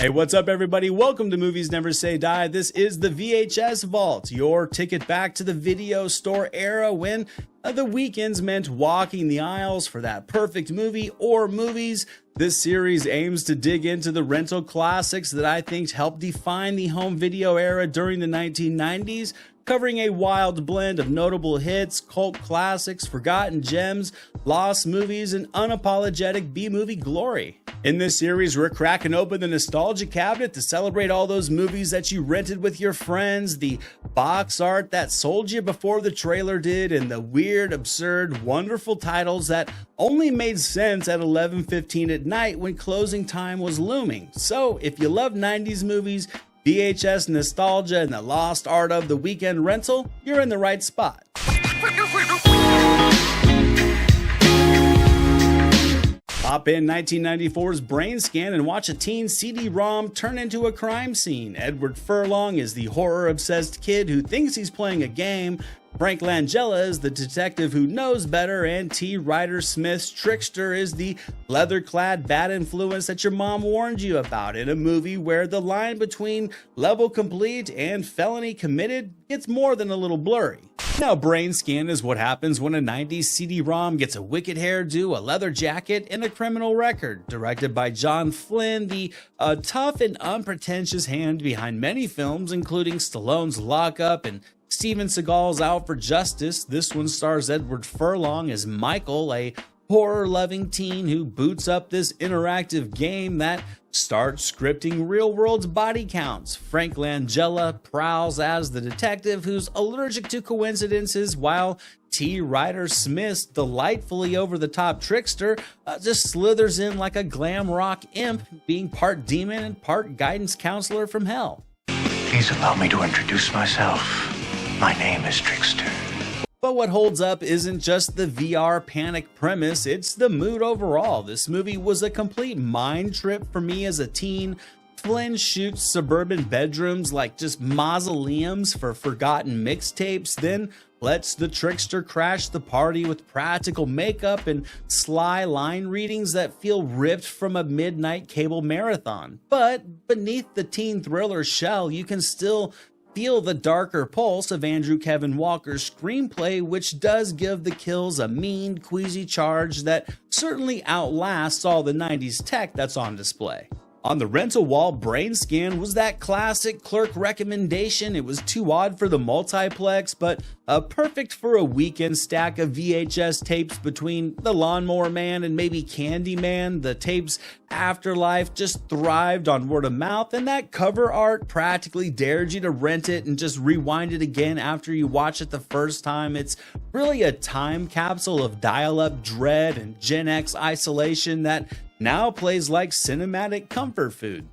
Hey, what's up everybody? Welcome to Movies Never Say Die. This is the VHS Vault, your ticket back to the video store era when the weekends meant walking the aisles for that perfect movie or movies. This series aims to dig into the rental classics that I think helped define the home video era during the 1990s, covering a wild blend of notable hits, cult classics, forgotten gems, lost movies, and unapologetic B-movie glory. In this series, we're cracking open the nostalgia cabinet to celebrate all those movies that you rented with your friends, the box art that sold you before the trailer did, and the weird, absurd, wonderful titles that only made sense at 11:15 at night when closing time was looming. So, if you love 90s movies, VHS nostalgia, and the lost art of the weekend rental, you're in the right spot. Pop in 1994's Brain Scan and watch a teen CD-ROM turn into a crime scene. Edward Furlong is the horror-obsessed kid who thinks he's playing a game. Frank Langella is the detective who knows better, and T. Ryder Smith's trickster is the leather-clad bad influence that your mom warned you about in a movie where the line between level complete and felony committed gets more than a little blurry. Now, Brain Scan is what happens when a 90s CD-ROM gets a wicked hairdo, a leather jacket, and a criminal record. Directed by John Flynn, the tough and unpretentious hand behind many films, including Stallone's Lock Up and Steven Seagal's Out for Justice. This one stars Edward Furlong as Michael, a horror-loving teen who boots up this interactive game that starts scripting real-world body counts. Frank Langella prowls as the detective who's allergic to coincidences, while T. Ryder Smith's delightfully over-the-top trickster just slithers in like a glam rock imp, being part demon and part guidance counselor from hell. Please allow me to introduce myself. My name is Trickster. But what holds up isn't just the VR panic premise, it's the mood overall. This movie was a complete mind trip for me as a teen. Flynn shoots suburban bedrooms like just mausoleums for forgotten mixtapes, then lets the trickster crash the party with practical makeup and sly line readings that feel ripped from a midnight cable marathon. But beneath the teen thriller shell, you can still feel the darker pulse of Andrew Kevin Walker's screenplay, which does give the kills a mean, queasy charge that certainly outlasts all the 90s tech that's on display. On the rental wall, Brain Scan was that classic clerk recommendation. It was too odd for the multiplex, but perfect for a weekend stack of VHS tapes between The Lawnmower Man and maybe Candyman. The tape's afterlife just thrived on word of mouth, and that cover art practically dared you to rent it and just rewind it again after you watch it the first time. It's really a time capsule of dial-up dread and Gen X isolation that now plays like cinematic comfort food.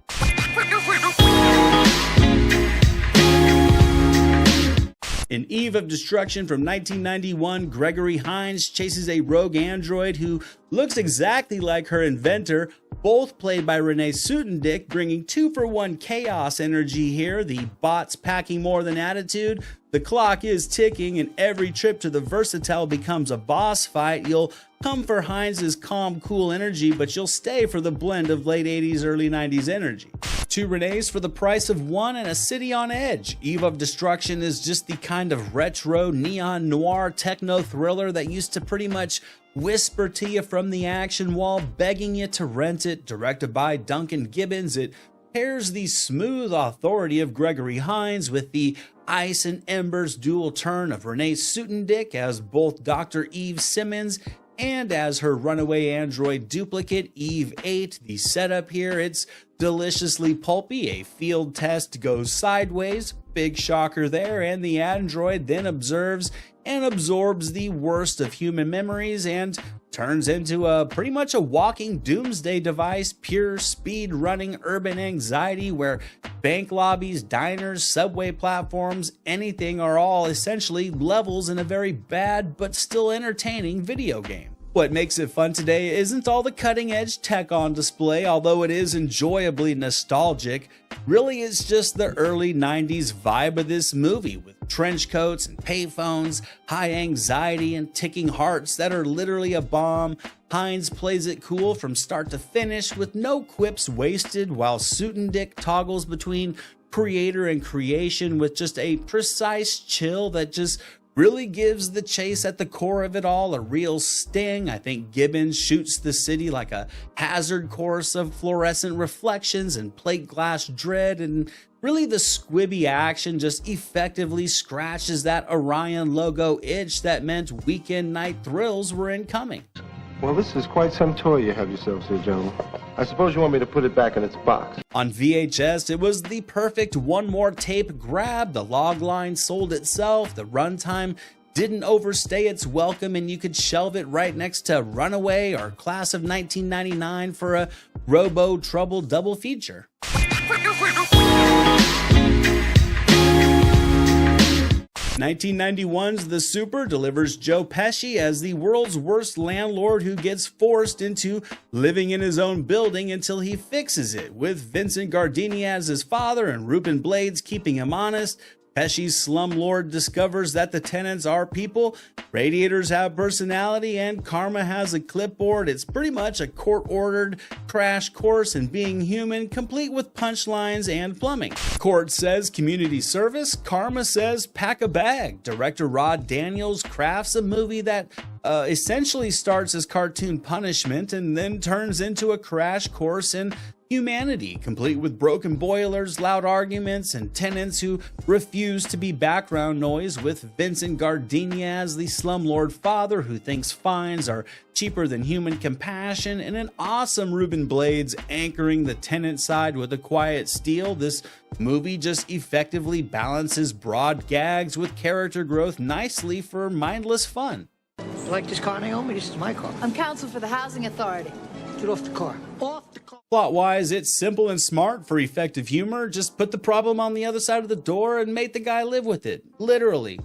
In Eve of Destruction from 1991, Gregory Hines chases a rogue android who looks exactly like her inventor, both played by Renee Sutendick, bringing 2-for-1 chaos energy here. The bot's packing more than attitude. The clock is ticking, and every trip to the Versatile becomes a boss fight. You'll come for Hines' calm, cool energy, but you'll stay for the blend of late 80s, early 90s energy. 2 Renees for the price of 1 and a city on edge. Eve of Destruction is just the kind of retro, neon noir techno thriller that used to pretty much whisper to you from the action wall, begging you to rent it. Directed by Duncan Gibbons, it pairs the smooth authority of Gregory Hines with the ice and embers dual turn of Renee Sutendick as both Dr. Eve Simmons and as her runaway android duplicate, Eve 8. The setup here, it's deliciously pulpy. A field test goes sideways, big shocker there, and the android then observes and absorbs the worst of human memories and turns into pretty much a walking doomsday device, pure speed running urban anxiety where bank lobbies, diners, subway platforms, anything are all essentially levels in a very bad but still entertaining video game. What makes it fun today isn't all the cutting-edge tech on display, although it is enjoyably nostalgic. really is just the early 90s vibe of this movie, with trench coats and payphones, high anxiety and ticking hearts that are literally a bomb. Hines plays it cool from start to finish with no quips wasted, while Suiton-Dick toggles between creator and creation with just a precise chill that just really gives the chase at the core of it all a real sting. I think Gibbons shoots the city like a hazard course of fluorescent reflections and plate glass dread, and really the squibby action just effectively scratches that Orion logo itch that meant weekend night thrills were incoming. Well, this is quite some toy you have yourselves here, gentlemen. I suppose you want me to put it back in its box. On VHS, it was the perfect one more tape grab. The log line sold itself, the runtime didn't overstay its welcome, and you could shelve it right next to Runaway or Class of 1999 for a Robo Trouble double feature. 1991's The Super delivers Joe Pesci as the world's worst landlord who gets forced into living in his own building until he fixes it, with Vincent Gardini as his father and Ruben Blades keeping him honest. Pesci's slumlord discovers that the tenants are people, radiators have personality, and karma has a clipboard. It's pretty much a court-ordered crash course in being human, complete with punchlines and plumbing. Court says community service, karma says pack a bag. Director Rod Daniels crafts a movie that essentially starts as cartoon punishment and then turns into a crash course in humanity, complete with broken boilers, loud arguments, and tenants who refuse to be background noise, with Vincent Gardini as the slumlord father who thinks fines are cheaper than human compassion, and an awesome Ruben Blades anchoring the tenant side with a quiet steel. This movie just effectively balances broad gags with character growth nicely for mindless fun. You like this car, Naomi? This is my car. I'm counsel for the Housing Authority. Get off the car. Off the car. Plot-wise, it's simple and smart for effective humor. Just put the problem on the other side of the door and make the guy live with it. Literally.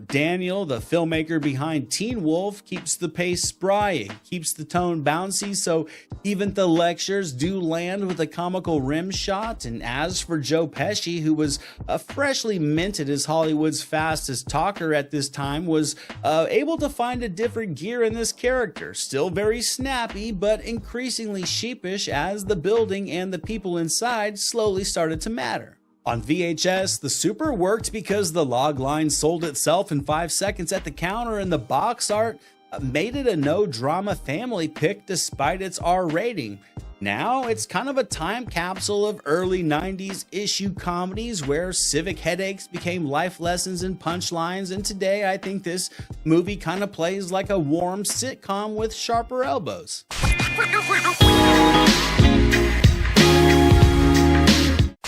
Daniel, the filmmaker behind Teen Wolf, keeps the pace spry and keeps the tone bouncy, so even the lectures do land with a comical rim shot. And as for Joe Pesci, who was freshly minted as Hollywood's fastest talker at this time, was able to find a different gear in this character. Still very snappy, but increasingly sheepish as the building and the people inside slowly started to matter. On VHS, The Super worked because the log line sold itself in 5 seconds at the counter, and the box art made it a no-drama family pick despite its R rating. Now, it's kind of a time capsule of early 90s issue comedies where civic headaches became life lessons and punchlines, and today I think this movie kind of plays like a warm sitcom with sharper elbows.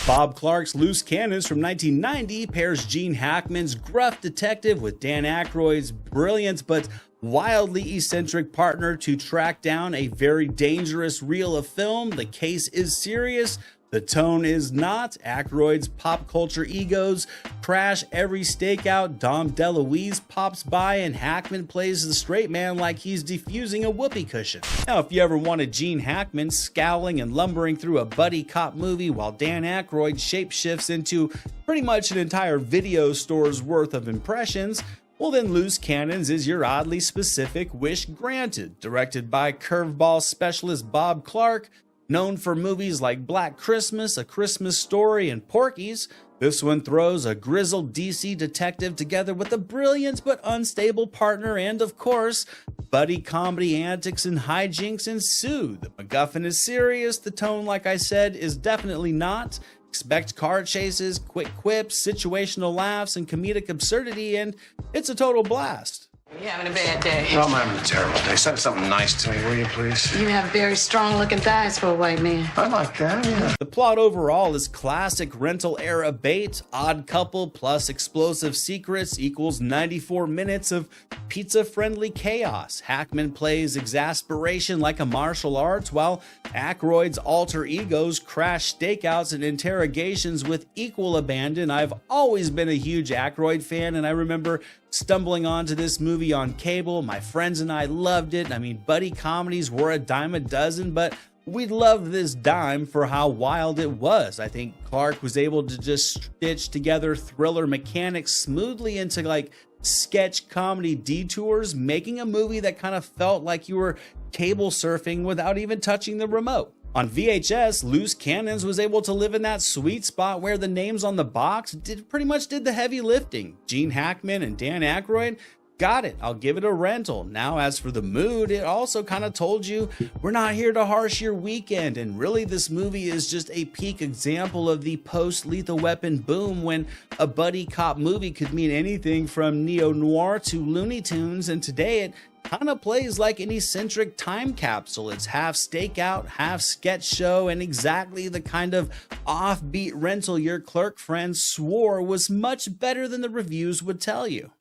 Bob Clark's Loose Cannons from 1990 pairs Gene Hackman's gruff detective with Dan Aykroyd's brilliant but wildly eccentric partner to track down a very dangerous reel of film. The case is serious. The tone is not. Aykroyd's pop culture egos crash every stakeout. Dom DeLuise pops by and Hackman plays the straight man like he's defusing a whoopee cushion. Now, if you ever wanted Gene Hackman scowling and lumbering through a buddy cop movie while Dan Aykroyd shapeshifts into pretty much an entire video store's worth of impressions, well then Loose Cannons is your oddly specific wish granted. Directed by curveball specialist Bob Clark, known for movies like Black Christmas, A Christmas Story, and Porky's, this one throws a grizzled DC detective together with a brilliant but unstable partner, and of course, buddy comedy antics and hijinks ensue. The MacGuffin is serious, the tone, like I said, is definitely not. Expect car chases, quick quips, situational laughs, and comedic absurdity, and it's a total blast. You having a bad day? No, I'm having a terrible day. Say something nice to me, will you, please? You have very strong-looking thighs for a white man. I like that, yeah. The plot overall is classic rental-era bait. Odd couple plus explosive secrets equals 94 minutes of pizza-friendly chaos. Hackman plays exasperation like a martial arts, while Aykroyd's alter egos crash stakeouts and interrogations with equal abandon. I've always been a huge Aykroyd fan, and I remember stumbling onto this movie on cable. My friends and I loved it. I mean, buddy comedies were a dime a dozen, but we loved this dime for how wild it was. I think Clark was able to just stitch together thriller mechanics smoothly into like sketch comedy detours, making a movie that kind of felt like you were cable surfing without even touching the remote. On VHS, Loose Cannons was able to live in that sweet spot where the names on the box pretty much did the heavy lifting. Gene Hackman and Dan Aykroyd, got it, I'll give it a rental. Now as for the mood, it also kind of told you we're not here to harsh your weekend, and really this movie is just a peak example of the post-Lethal Weapon boom when a buddy cop movie could mean anything from neo-noir to Looney Tunes, and today it kind of plays like an eccentric time capsule. It's half stakeout, half sketch show, and exactly the kind of offbeat rental your clerk friends swore was much better than the reviews would tell you.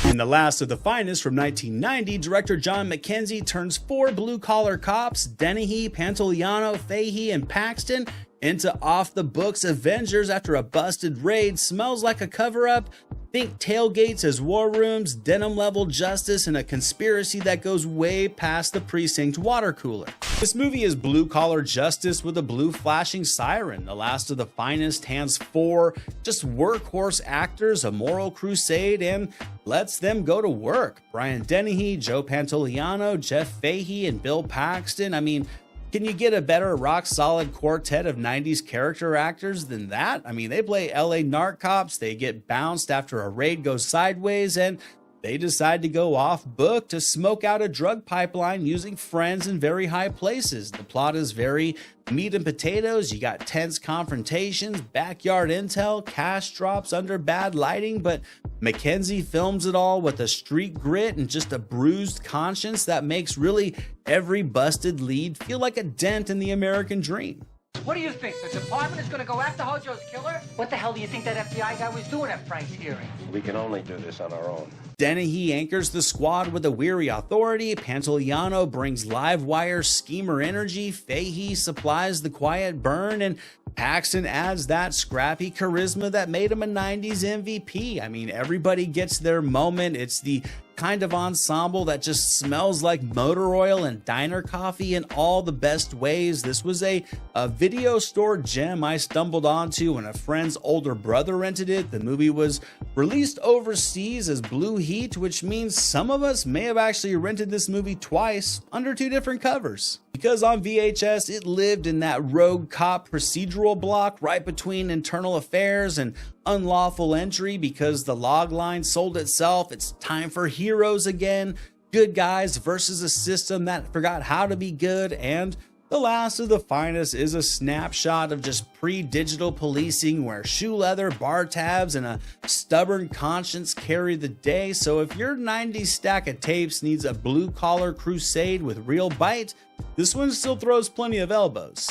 In The Last of the Finest from 1990, director John McKenzie turns 4 blue-collar cops, Dennehy, Pantoliano, Fahey, and Paxton, into off-the-books Avengers after a busted raid smells like a cover-up. Think tailgates as war rooms, denim-level justice, and a conspiracy that goes way past the precinct water cooler. This movie is blue-collar justice with a blue flashing siren. The Last of the Finest hands 4 just workhorse actors a moral crusade and lets them go to work. Brian Dennehy, Joe Pantoliano, Jeff Fahey, and Bill Paxton. I mean, can you get a better rock-solid quartet of 90s character actors than that? I mean, they play LA narc cops, they get bounced after a raid goes sideways, and they decide to go off book to smoke out a drug pipeline using friends in very high places. The plot is very meat and potatoes. You got tense confrontations, backyard intel, cash drops under bad lighting, but McKenzie films it all with a street grit and just a bruised conscience that makes really every busted lead feel like a dent in the American dream. What do you think? The department is going to go after Hojo's killer? What the hell do you think that FBI guy was doing at Frank's hearing? We can only do this on our own. Dennehy anchors the squad with a weary authority, Pantoliano brings live wire schemer energy, Fahey supplies the quiet burn, and Paxton adds that scrappy charisma that made him a 90s MVP. I mean, everybody gets their moment. It's the kind of ensemble that just smells like motor oil and diner coffee in all the best ways. This was a video store gem I stumbled onto when a friend's older brother rented it. The movie was released overseas as Blue Heat, which means some of us may have actually rented this movie twice under 2 different covers. Because on VHS, it lived in that rogue cop procedural block right between internal affairs and unlawful entry. Because the log line sold itself, it's time for heroes again, good guys versus a system that forgot how to be good, and The Last of the Finest is a snapshot of just pre-digital policing where shoe leather, bar tabs, and a stubborn conscience carry the day. So if your 90s stack of tapes needs a blue-collar crusade with real bite, this one still throws plenty of elbows.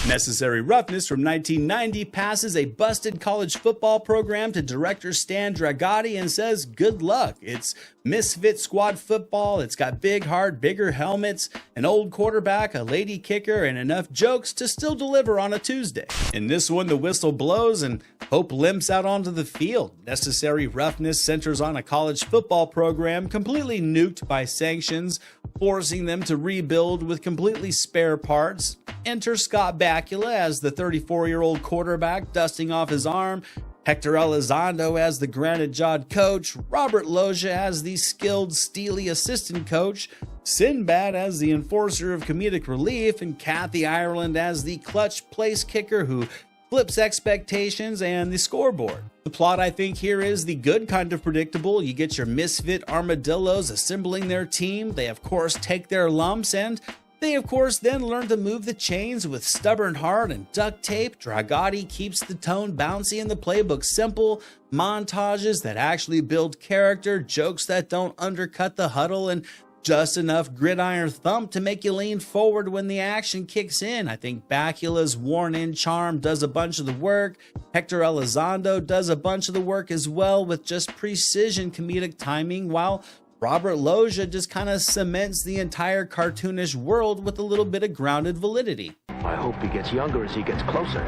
Necessary Roughness from 1990 passes a busted college football program to director Stan Dragotti and says, good luck. It's misfit squad football. It's got big heart, bigger helmets, an old quarterback, a lady kicker, and enough jokes to still deliver on a Tuesday. In this one, the whistle blows and hope limps out onto the field. Necessary Roughness centers on a college football program completely nuked by sanctions, forcing them to rebuild with completely spare parts. Enter Scott Bakula as the 34-year-old quarterback dusting off his arm, Hector Elizondo as the granite-jawed coach, Robert Loggia as the skilled, steely assistant coach, Sinbad as the enforcer of comedic relief, and Kathy Ireland as the clutch place kicker who flips expectations and the scoreboard. The plot, I think, here is the good kind of predictable. You get your misfit armadillos assembling their team. They, of course, take their lumps, and they, of course, then learn to move the chains with stubborn heart and duct tape. Dragotti keeps the tone bouncy and the playbook simple, montages that actually build character, jokes that don't undercut the huddle, and just enough gridiron thump to make you lean forward when the action kicks in. I think Bakula's worn-in charm does a bunch of the work. Hector Elizondo does a bunch of the work as well with just precision comedic timing, while Robert Loggia just kind of cements the entire cartoonish world with a little bit of grounded validity. I hope hope he gets younger as he gets closer.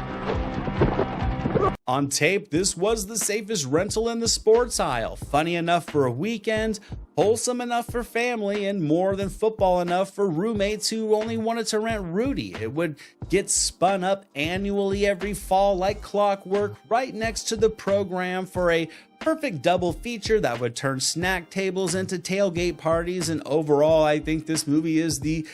On tape, this was the safest rental in the sports aisle. Funny enough for a weekend, wholesome enough for family, and more than football enough for roommates who only wanted to rent Rudy. It would get spun up annually every fall like clockwork, right next to the program for a perfect double feature that would turn snack tables into tailgate parties. And overall, I think this movie is the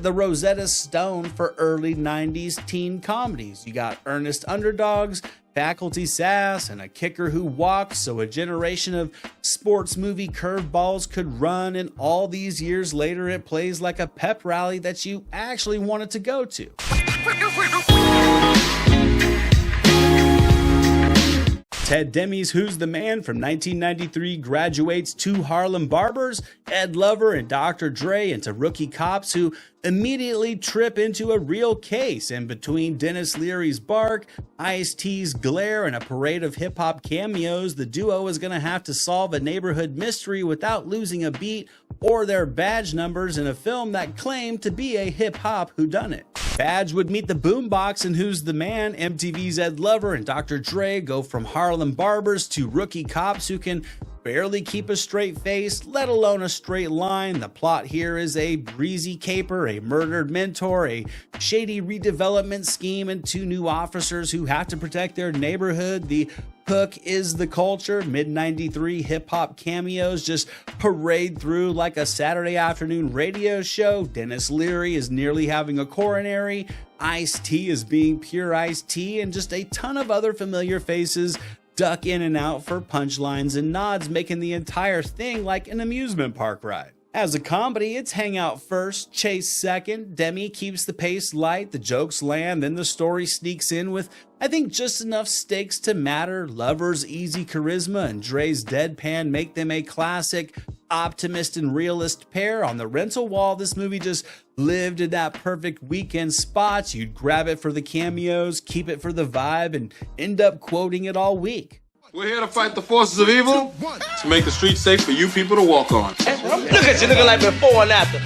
Rosetta Stone for early 90s teen comedies. You got earnest underdogs, faculty sass, and a kicker who walks, so a generation of sports movie curveballs could run, and all these years later it plays like a pep rally that you actually wanted to go to. Ted Demme's Who's the Man from 1993 graduates two Harlem barbers, Ed Lover and Dr. Dre, into rookie cops who immediately trip into a real case. And between Dennis Leary's bark, Ice-T's glare, and a parade of hip-hop cameos, the duo is going to have to solve a neighborhood mystery without losing a beat or their badge numbers in a film that claimed to be a hip-hop whodunit. Badge would meet the boombox in Who's the Man. MTV's Ed Lover and Dr. Dre go from Harlem barbers to rookie cops who can barely keep a straight face, let alone a straight line. The plot here is a breezy caper, a murdered mentor, a shady redevelopment scheme, and two new officers who have to protect their neighborhood. The hook is the culture. Mid-93 hip-hop cameos just parade through like a Saturday afternoon radio show. Dennis Leary is nearly having a coronary, Ice-T is being pure Ice-T, and just a ton of other familiar faces duck in and out for punchlines and nods, making the entire thing like an amusement park ride. As a comedy, it's hangout first, chase second. Demme keeps the pace light, the jokes land, then the story sneaks in with, I think, just enough stakes to matter. Lover's easy charisma and Dre's deadpan make them a classic optimist and realist pair. On the rental wall, this movie just lived in that perfect weekend spot. You'd grab it for the cameos, keep it for the vibe, and end up quoting it all week. We're here to fight the forces of evil, to make the streets safe for you people to walk on. Look at you looking like before and after.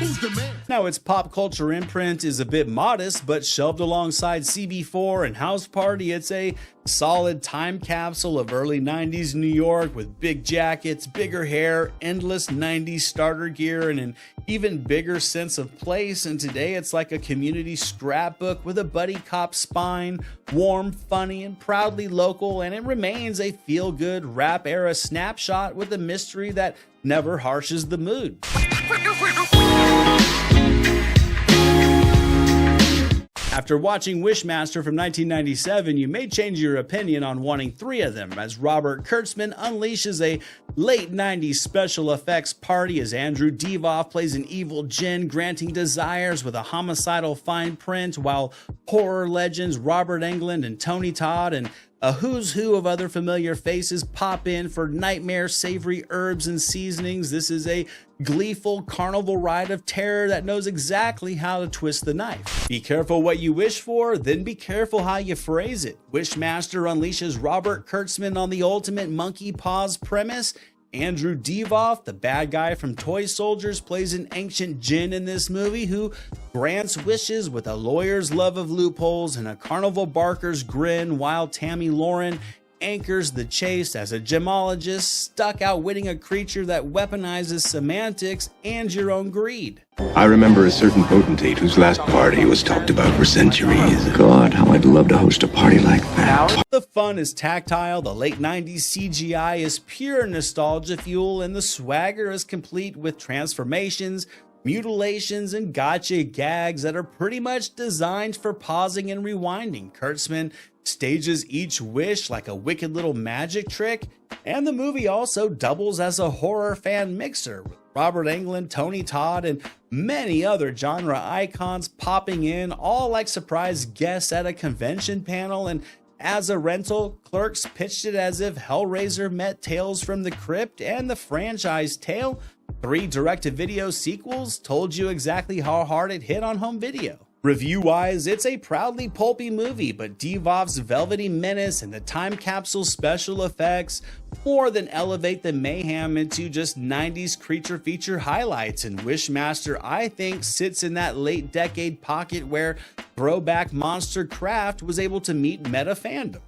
Now, its pop culture imprint is a bit modest, but shelved alongside CB4 and House Party, it's a solid time capsule of early 90s New York with big jackets, bigger hair, endless 90s starter gear, and an even bigger sense of place. And today it's like a community scrapbook with a buddy cop spine, warm, funny, and proudly local, and it remains a feel-good rap era snapshot with a mystery that never harshes the mood. After watching Wishmaster from 1997, you may change your opinion on wanting 3 of them, as Robert Kurtzman unleashes a late 90s special effects party as Andrew Divoff plays an evil djinn granting desires with a homicidal fine print, while horror legends Robert Englund and Tony Todd and a who's who of other familiar faces pop in for nightmare savory herbs and seasonings. This is a gleeful carnival ride of terror that knows exactly how to twist the knife. Be careful what you wish for, then be careful how you phrase it. Wishmaster unleashes Robert Kurtzman on the ultimate monkey paws premise. Andrew Divoff, the bad guy from Toy Soldiers, plays an ancient djinn in this movie who grants wishes with a lawyer's love of loopholes and a carnival barker's grin, while Tammy Lauren anchors the chase as a gemologist stuck outwitting a creature that weaponizes semantics and your own greed. I remember a certain potentate whose last party was talked about for centuries. God, how I'd love to host a party like that. The fun is tactile, the late 90s CGI is pure nostalgia fuel, and the swagger is complete with transformations, mutilations, and gotcha gags that are pretty much designed for pausing and rewinding. Kurtzman stages each wish like a wicked little magic trick, and the movie also doubles as a horror fan mixer, with Robert Englund, Tony Todd, and many other genre icons popping in, all like surprise guests at a convention panel. And as a rental, Clerks pitched it as if Hellraiser met Tales from the Crypt, and the franchise Tale, 3 direct-to-video sequels, told you exactly how hard it hit on home video. Review-wise, it's a proudly pulpy movie, but Devov's velvety menace and the time capsule special effects more than elevate the mayhem into just 90s creature feature highlights, and Wishmaster, I think, sits in that late decade pocket where throwback monster craft was able to meet meta fandom.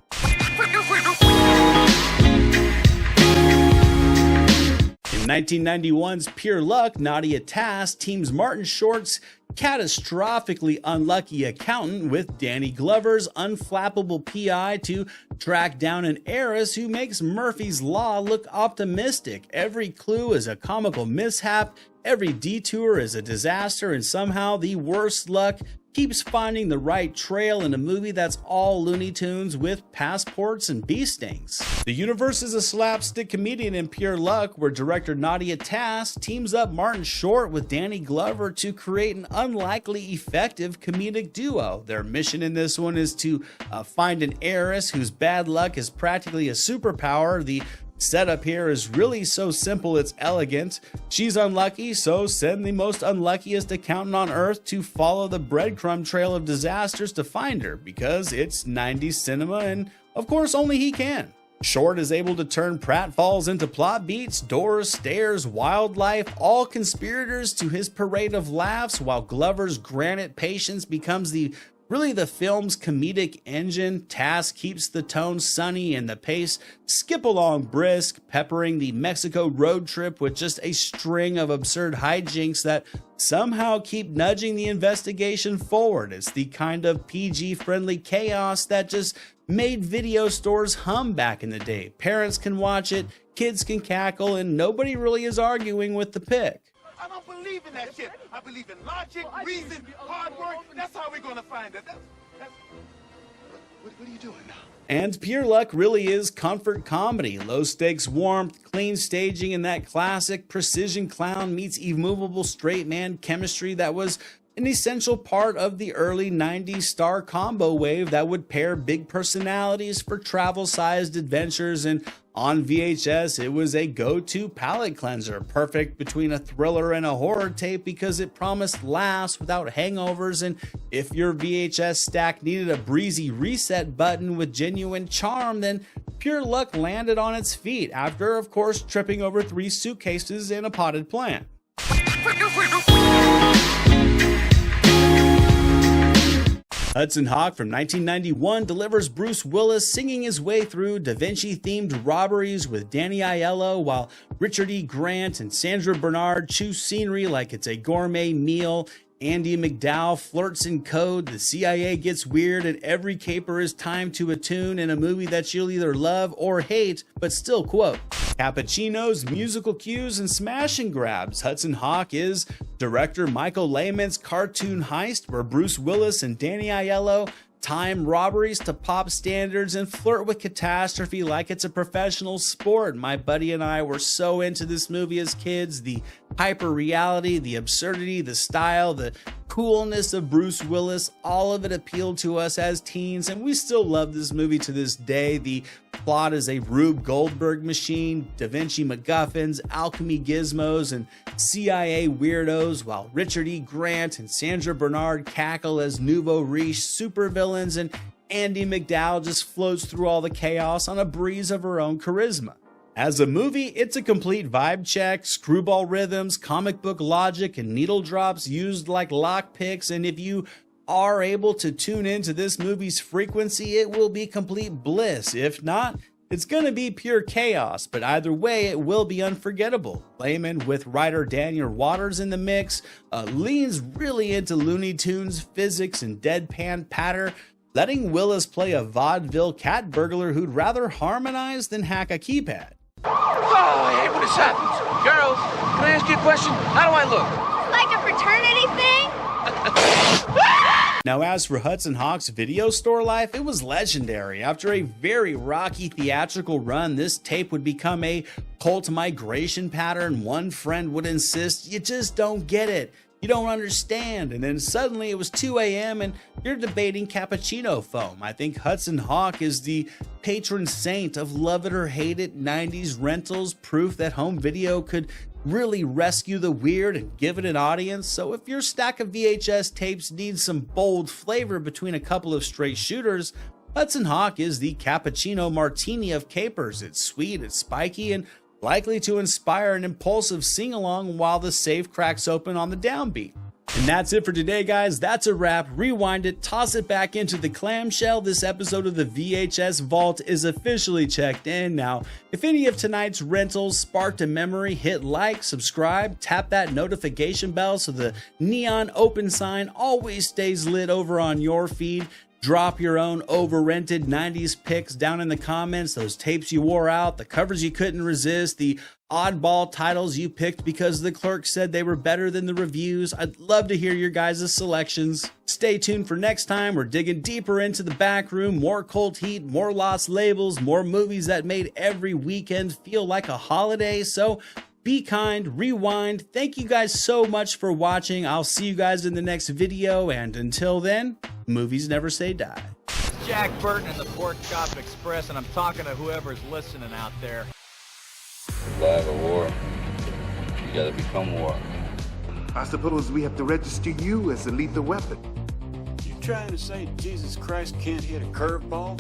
In 1991's Pure Luck, Nadia Tass teams Martin Short's catastrophically unlucky accountant with Danny Glover's unflappable PI to track down an heiress who makes Murphy's Law look optimistic. Every clue is a comical mishap, every detour is a disaster, and somehow the worst luck keeps finding the right trail in a movie that's all Looney Tunes with passports and bee stings. The universe is a slapstick comedian in Pure Luck, where director Nadia Tass teams up Martin Short with Danny Glover to create an unlikely effective comedic duo. Their mission in this one is to find an heiress whose bad luck is practically a superpower. The setup here is really so simple it's elegant. She's unlucky, so send the most unluckiest accountant on earth to follow the breadcrumb trail of disasters to find her, because it's 90s cinema and of course only he can. Short is able to turn pratfalls into plot beats, doors, stairs, wildlife, all conspirators to his parade of laughs, while Glover's granite patience becomes really the film's comedic engine. Task keeps the tone sunny and the pace skip along brisk, peppering the Mexico road trip with just a string of absurd hijinks that somehow keep nudging the investigation forward. It's the kind of PG-friendly chaos that just made video stores hum back in the day. Parents can watch it, kids can cackle, and nobody really is arguing with the pick. I don't believe in that shit. I believe in logic, reason, hard work. That's how we're gonna find it. What are you doing now? And Pure Luck really is comfort comedy. Low stakes warmth, clean staging, and that classic precision clown meets immovable straight man chemistry that was an essential part of the early 90s star combo wave that would pair big personalities for travel-sized adventures, and on VHS it was a go-to palate cleanser, perfect between a thriller and a horror tape because it promised laughs without hangovers, and if your VHS stack needed a breezy reset button with genuine charm, then Pure Luck landed on its feet after, of course, tripping over 3 suitcases and a potted plant. Hudson Hawk from 1991 delivers Bruce Willis singing his way through Da Vinci-themed robberies with Danny Aiello, while Richard E. Grant and Sandra Bernard chew scenery like it's a gourmet meal. Andie MacDowell flirts in code, the CIA gets weird, and every caper is timed to a tune in a movie that you'll either love or hate, but still quote. Cappuccinos, musical cues, and smash and grabs. Hudson Hawk is director Michael Lehmann's cartoon heist where Bruce Willis and Danny Aiello time robberies to pop standards and flirt with catastrophe like it's a professional sport. My buddy and I were so into this movie as kids. The hyper reality, the absurdity, the style, the coolness of Bruce Willis, all of it appealed to us as teens, and we still love this movie to this day. The plot is a Rube Goldberg machine, Da Vinci MacGuffins, alchemy gizmos, and CIA weirdos, while Richard E. Grant and Sandra Bernard cackle as nouveau riche supervillains, and Andie MacDowell just floats through all the chaos on a breeze of her own charisma. As a movie, it's a complete vibe check, screwball rhythms, comic book logic, and needle drops used like lockpicks, and if you are able to tune into this movie's frequency, it will be complete bliss. If not, it's gonna be pure chaos, but either way, it will be unforgettable. Lehmann, with writer Daniel Waters in the mix, leans really into Looney Tunes physics and deadpan patter, letting Willis play a vaudeville cat burglar who'd rather harmonize than hack a keypad. Oh, I hate when this happens. Girls, can I ask you a question? How do I look? Like a fraternity thing? Now, as for Hudson Hawk's video store life, it was legendary. After a very rocky theatrical run, this tape would become a cult migration pattern. One friend would insist, "You just don't get it. You don't understand. And then suddenly it was 2 a.m. and you're debating cappuccino foam. I think Hudson Hawk is the patron saint of love it or hate it 90s rentals, proof that home video could really rescue the weird and give it an audience. So if your stack of VHS tapes needs some bold flavor between a couple of straight shooters, Hudson Hawk is the cappuccino martini of capers. It's sweet, it's spiky, and likely to inspire an impulsive sing-along while the safe cracks open on the downbeat. And that's it for today, guys. That's a wrap. Rewind it, toss it back into the clamshell. This episode of the VHS Vault is officially checked in. Now, if any of tonight's rentals sparked a memory, hit like, subscribe, tap that notification bell so the neon open sign always stays lit over on your feed. Drop your own over-rented 90s picks down in the comments, those tapes you wore out, the covers you couldn't resist, the oddball titles you picked because the clerk said they were better than the reviews. I'd love to hear your guys' selections. Stay tuned for next time. We're digging deeper into the back room, more cult heat, more lost labels, more movies that made every weekend feel like a holiday. So be kind, rewind. Thank you guys so much for watching. I'll see you guys in the next video, and until then, movies never say die. Jack Burton in the Pork Chop Express, and I'm talking to whoever's listening out there. Survive a war, you gotta become war. I suppose we have to register you as a lethal weapon. You trying to say Jesus Christ can't hit a curveball?